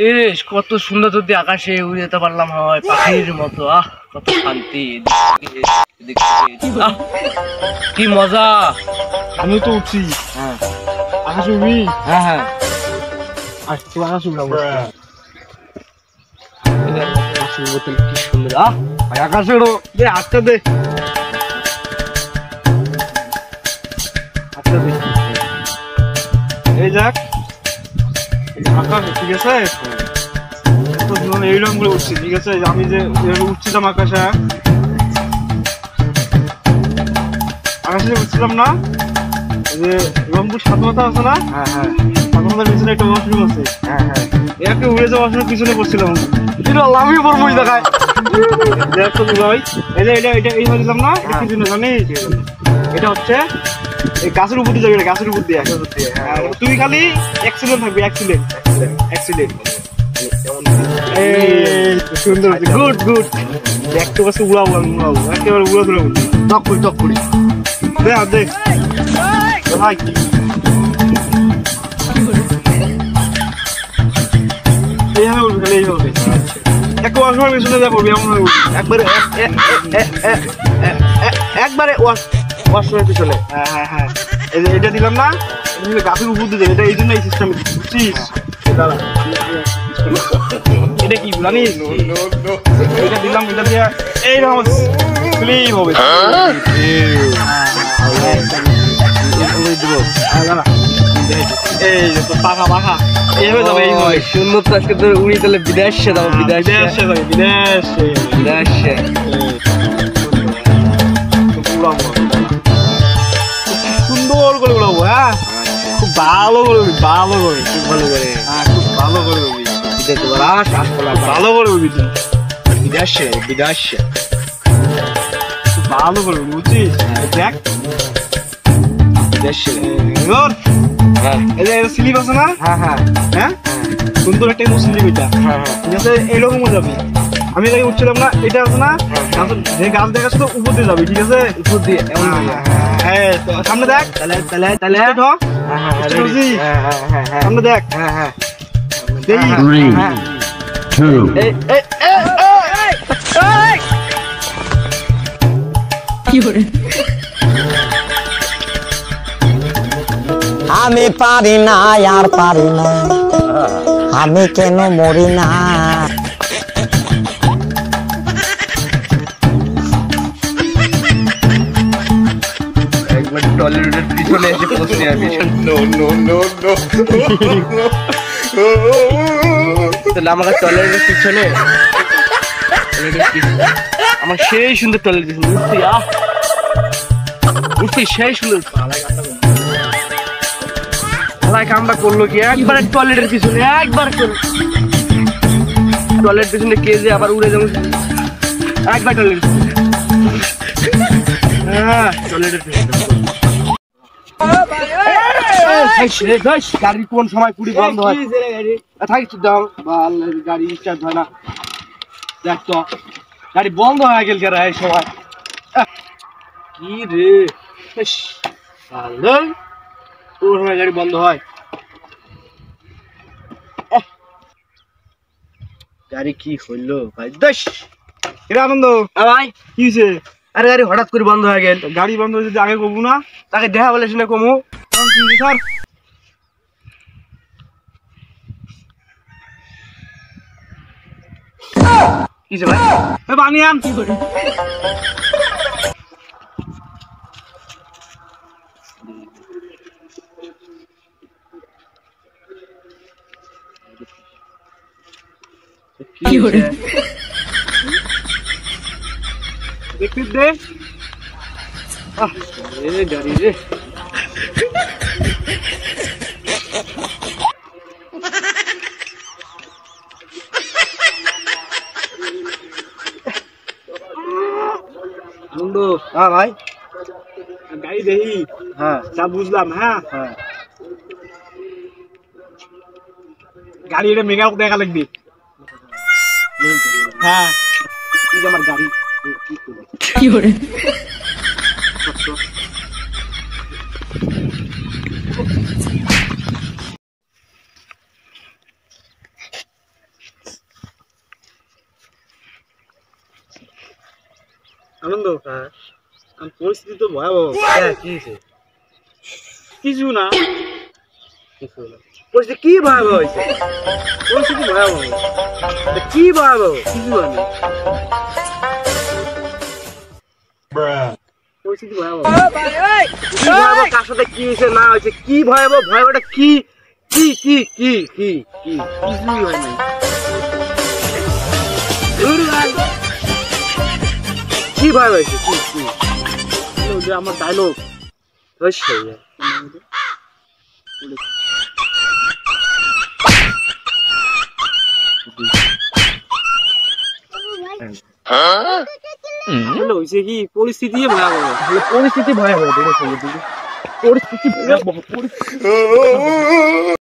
ইস কত সুন্দর যদি আকাশে উড়ে যেতে পারলাম হয় পাখির মতো। কত শান্তি, কি মজা। আমি তো উঠছি। হ্যাঁ আকাশে উঠবি? হ্যাঁ হ্যাঁ আজ তো আকাশে উঠলাম। কি সুন্দর। আকাশে উঠো, দে হাতটা দে, হাতটা দে। এই যাক আকাশে, ঠিক আছে? এইরকম করে উঠছি, ঠিক আছে? আমি যে উঠছিলাম আকাশে, আকাশে উঠছিলাম না, যে রংপুর সাতমাথা আছে না? হ্যাঁ হ্যাঁ সাতমাথার পিছনে একটা ওয়াশরুম আছে। হ্যাঁ হ্যাঁ একে উড়ে যাওয়া ওয়াশরুম পিছনে পড়ছিলাম। আমিও পড়বো ওই জায়গায়। দেখো ভাই, এই যে এটা এই দিলাম না, এটা কি জন্য জানিস? এটা হচ্ছে এই গাছের উপর দিয়ে যাবে, গাছের উপর দিয়ে। তুই খালি অ্যাক্সিডেন্ট থাকবি, অ্যাক্সিডেন্ট। সুন্দর, গুড গুড। একটু কাছে উড়াবো, আমি উড়াবো, একেবারে উড়া ধরে টক করি দেখ দেখ ভাই। এইভাবে উঠবে, খালি এইভাবে একটা ওয়াশরুমের পিছনে যা পড়বি এমন একবারে একবারে ওয়াশরুমের পিছনে। হ্যাঁ হ্যাঁ হ্যাঁ, এই যে এটা দিলাম না, গাছের উপর দিয়ে এটা, এই জন্য এই সিস্টেম বুঝছিস? এটা কি জানিস? এটা দিলাম, এটা দিয়ে এইরকম ক্লিন হবে। এই যে পাখা পাখা এইভাবে যাবে, এইভাবে সুন্দর। তো আজকে তো উড়ি তাহলে বিদেশে যাবো, বিদেশে সুন্দর করে উড়াবো। হ্যাঁ খুব ভালো করে উড়বি, ভালো করে, খুব ভালো করে। হ্যাঁ খুব ভালো করে উড়বি, ভালো করে উড়বি তুই বিদেশে খুব ভালো করে উড়বি, বুঝছিস? দেখ বিদেশে এই যে স্লিপ আছে না? হ্যাঁ হ্যাঁ হ্যাঁ সুন্দর একটা স্লিপ, এটা ঠিক আছে? এইরকমও যাবি। আমি এটাকে উঠছিলাম না, এটা আছে না, যে গাছ দেখাচ্ছ তো উপর দিয়ে যাবি, ঠিক আছে? উপর দিয়ে এমন। হ্যাঁ সামনে দেখ, তাহলে সামনে দেখ। হ্যাঁ হ্যাঁ 3, 2, আমি পারি না, আর পারি না, আমি কেন মরি না। একবার টয়লেটের পিছনে এসে বসে আমি। তাহলে আমার টয়লেটের পিছনে আমার সেই সুন্দর টয়লেট পিছনে উঠছি সেই সুন্দর কামটা করলো কি, একবার টয়লেটের পিছনে, একবার টয়লেট পিছনে কে যে আবার উড়ে যাবো, একবার টয়লেট টয়লেটের পিছনে। গাড়ি কোন সময় পুরি বন্ধ হয়? থাকিস দাও, গাড়ি স্টার্ট হয় না। দেখ তো গাড়ি বন্ধ হয়ে গেল কে এই সময়। কি রে কোন সময় গাড়ি বন্ধ হয়? গাড়ি কি হইলো ভাই? দেশ এটা আনন্দ ভাই কি হয়েছে? আরে গাড়ি হঠাৎ করে বন্ধ হয়ে গেল। গাড়ি বন্ধ হয়েছে, যদি আগে কমু না, তাকে দেখা বলে শুনে কমু। স্যার কিসে ভাই? পানি আন। কি হরে একটু দে। গাড়ি রে বন্ধু, হ্যাঁ ভাই, গাড়ি দেখি। হ্যাঁ যা বুঝলাম। হ্যাঁ হ্যাঁ গাড়ি এটা মেগা দেখা লাগবে। হ্যাঁ আমার গাড়ি কি করে আনন্দ পরিস্থিতি তো ভয়াবহ। কি হয়েছে? কিছু না, কিছু না। পরিস্থিতি কি ভয়াবহ হয়েছে? পরিস্থিতি ভয়াবহ। কি ভয়াবহ? কিছু হয় না, পরিস্থিতি ভয়াবহ। কি ভয়াবহ? কার সাথে কি হয়েছে না হয়েছে? কি ভয়াবহ? ভয়াবহটা কি? কি কি কি কি কি? কিছুই হয় না। কি ভয়াবহ হয়েছে? কি কি? ওই যে আমার ডায়লগ, আসলে হয়েছে কি পরিস্থিতি ভয়াবহ। পরিস্থিতি ভয়াবহ। পরিস্থিতি ভয়াবহ।